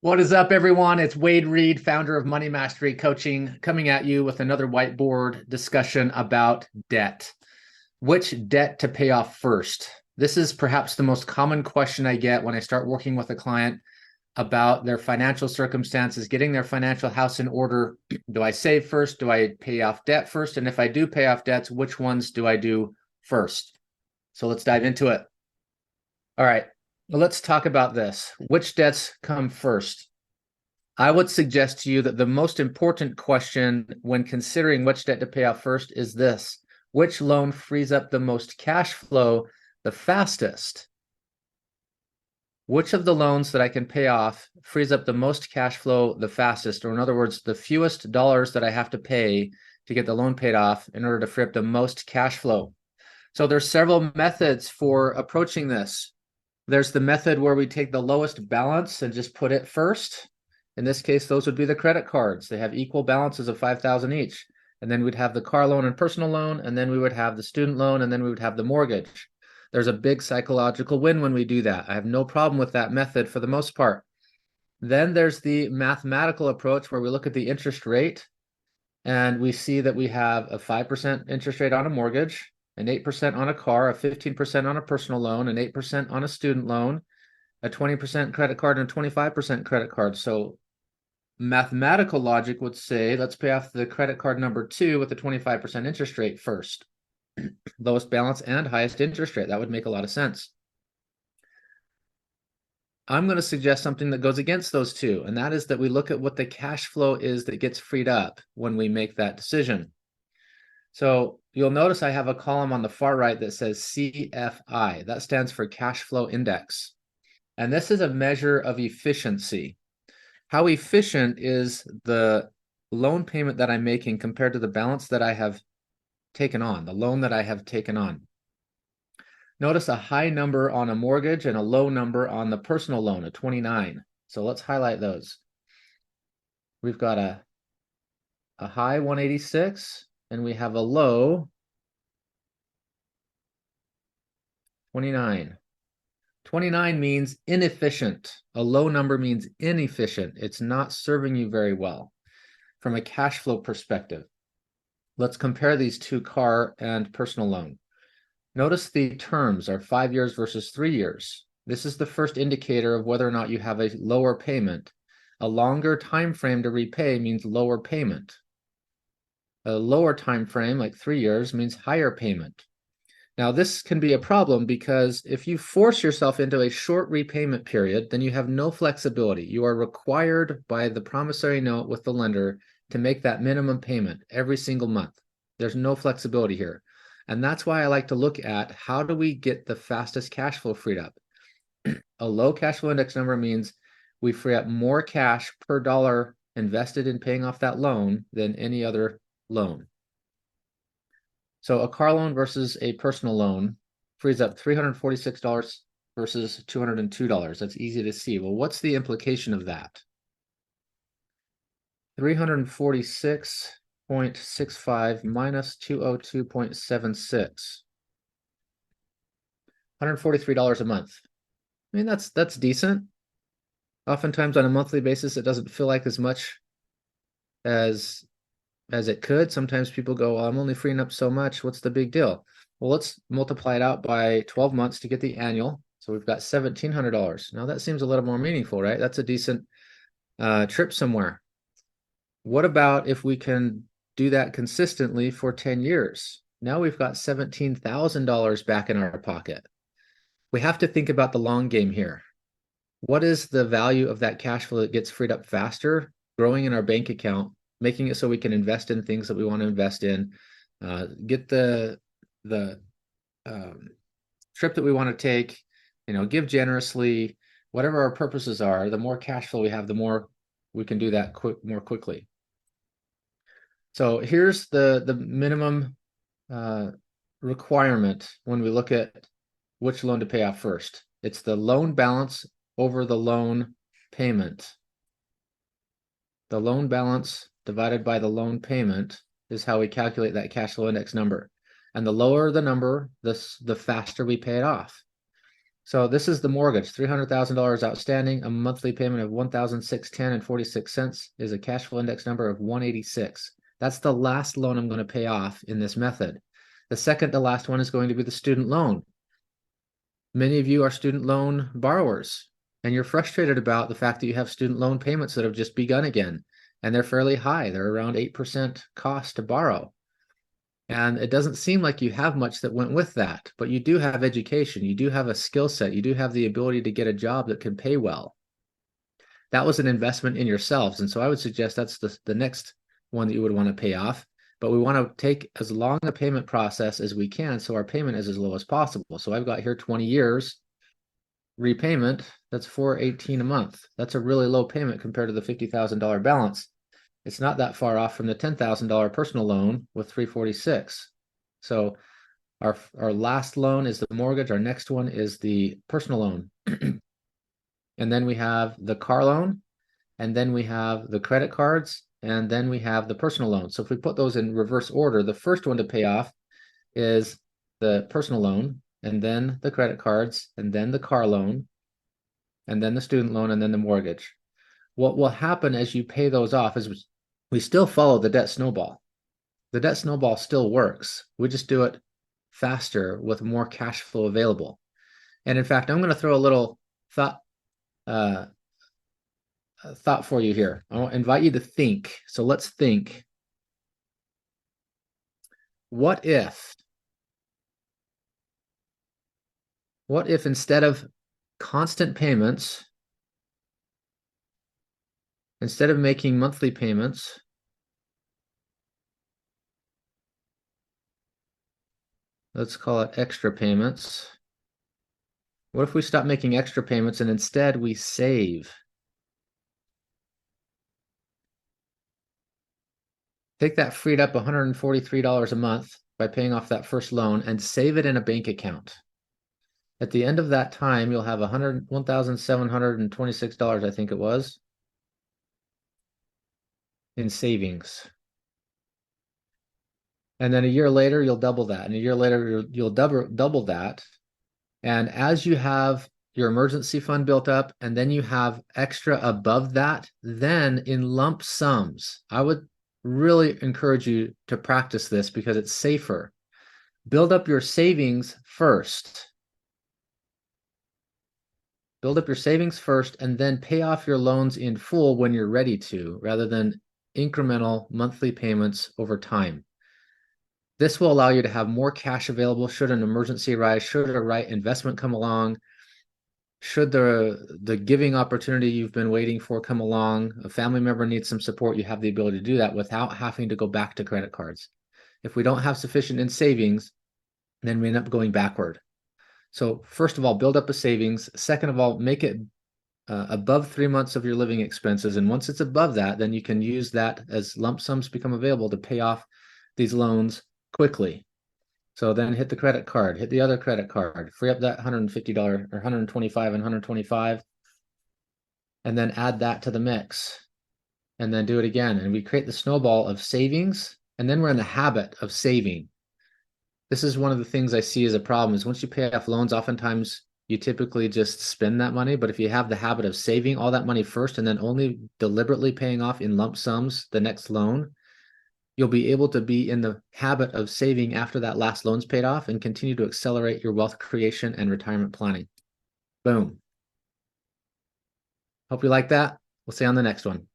What is up, everyone? It's Wade Reed, founder of Money Mastery Coaching, coming at you with another whiteboard discussion about debt. Which debt to pay off first? This is perhaps the most common question I get when I start working with a client about their financial circumstances, getting their financial house in order. Do I save first? Do I pay off debt first? And if I do pay off debts, which ones do I do first? So let's dive into it. All right, well, let's talk about this. Which debts come first? I would suggest to you that the most important question when considering which debt to pay off first is this: which loan frees up the most cash flow the fastest? Which of the loans that I can pay off frees up the most cash flow the fastest? Or in other words, the fewest dollars that I have to pay to get the loan paid off in order to free up the most cash flow. So there's several methods for approaching this. There's the method where we take the lowest balance and just put it first. In this case, those would be the credit cards. They have equal balances of $5,000 each. And then we'd have the car loan and personal loan, and then we would have the student loan, and then we would have the mortgage. There's a big psychological win when we do that. I have no problem with that method for the most part. Then there's the mathematical approach where we look at the interest rate, and we see that we have a 5% interest rate on a mortgage, an 8% on a car, a 15% on a personal loan, an 8% on a student loan, a 20% credit card, and a 25% credit card. So mathematical logic would say, let's pay off the credit card number 2 with the 25% interest rate first. Lowest balance and highest interest rate. That would make a lot of sense. I'm going to suggest something that goes against those two, and that is that we look at what the cash flow is that gets freed up when we make that decision. So you'll notice I have a column on the far right that says CFI. That stands for Cash Flow Index. And this is a measure of efficiency. How efficient is the loan payment that I'm making compared to the balance that I have taken on, the loan that I have taken on? Notice a high number on a mortgage and a low number on the personal loan, a 29. So let's highlight those. We've got a high 186 and we have a low 29. 29 means inefficient. A low number means inefficient. It's not serving you very well from a cash flow perspective. Let's compare these two, car and personal loan. Notice the terms are 5 years versus 3 years. This is the first indicator of whether or not you have a lower payment. A longer time frame to repay means lower payment. A lower time frame, like 3 years, means higher payment. Now, this can be a problem because if you force yourself into a short repayment period, then you have no flexibility. You are required by the promissory note with the lender to make that minimum payment every single month. There's no flexibility here. And that's why I like to look at how do we get the fastest cash flow freed up. A low cash flow index number means we free up more cash per dollar invested in paying off that loan than any other loan. So a car loan versus a personal loan frees up $346 versus $202. That's easy to see. Well, what's the implication of that? 346.65 minus 202.76. $143 a month. I mean, that's decent. Oftentimes on a monthly basis, it doesn't feel like as much as it could. Sometimes people go, well, I'm only freeing up so much. What's the big deal? Well, let's multiply it out by 12 months to get the annual. So we've got $1,700. Now that seems a little more meaningful, right? That's a decent trip somewhere. What about if we can do that consistently for 10 years? Now we've got $17,000 back in our pocket. We have to think about the long game here. What is the value of that cash flow that gets freed up faster, growing in our bank account, making it so we can invest in things that we want to invest in, get the trip that we want to take, give generously, whatever our purposes are. The more cash flow we have, the more we can do that more quickly. So here's the minimum requirement when we look at which loan to pay off first. It's the loan balance over the loan payment. The loan balance divided by the loan payment is how we calculate that cash flow index number. And the lower the number, the faster we pay it off. So this is the mortgage, $300,000 outstanding, a monthly payment of $1,610.46 is a cash flow index number of 186. That's the last loan I'm going to pay off in this method. The second to last one is going to be the student loan. Many of you are student loan borrowers, and you're frustrated about the fact that you have student loan payments that have just begun again, and they're fairly high. They're around 8% cost to borrow. And it doesn't seem like you have much that went with that, but you do have education, you do have a skill set, you do have the ability to get a job that can pay well. That was an investment in yourselves. And so I would suggest that's the next one that you would want to pay off. But we want to take as long a payment process as we can so our payment is as low as possible. So I've got here 20 years repayment, that's $418 a month. That's a really low payment compared to the $50,000 balance. It's not that far off from the $10,000 personal loan with $346. So our last loan is the mortgage. Our next one is the personal loan. And then we have the car loan, and then we have the credit cards, and then we have the personal loan. So if we put those in reverse order, the first one to pay off is the personal loan, and then the credit cards, and then the car loan, and then the student loan, and then the mortgage. What will happen as you pay those off is we still follow the debt snowball. The debt snowball still works. We just do it faster with more cash flow available. And in fact, I'm going to throw a little thought for you here. I want to invite you to think. So let's think. What if instead of constant payments, instead of making monthly payments, let's call it extra payments. What if we stop making extra payments and instead we save? Take that freed up $143 a month by paying off that first loan and save it in a bank account. At the end of that time, you'll have $1,726, I think it was, in savings. And then a year later, you'll double that. And a year later, you'll double that. And as you have your emergency fund built up, and then you have extra above that, then in lump sums, I would really encourage you to practice this because it's safer. Build up your savings first. Build up your savings first and then pay off your loans in full when you're ready to, rather than incremental monthly payments over time. This will allow you to have more cash available should an emergency arise, should a right investment come along, should the giving opportunity you've been waiting for come along, a family member needs some support, you have the ability to do that without having to go back to credit cards. If we don't have sufficient in savings, then we end up going backward. So first of all, build up a savings. Second of all, make it above 3 months of your living expenses. And once it's above that, then you can use that as lump sums become available to pay off these loans quickly. So then hit the credit card, hit the other credit card, free up that $150 or $125 and $125, and then add that to the mix. And then do it again. And we create the snowball of savings, and then we're in the habit of saving. This is one of the things I see as a problem is once you pay off loans, oftentimes you typically just spend that money. But if you have the habit of saving all that money first and then only deliberately paying off in lump sums the next loan, you'll be able to be in the habit of saving after that last loan's paid off and continue to accelerate your wealth creation and retirement planning. Boom. Hope you like that. We'll see you on the next one.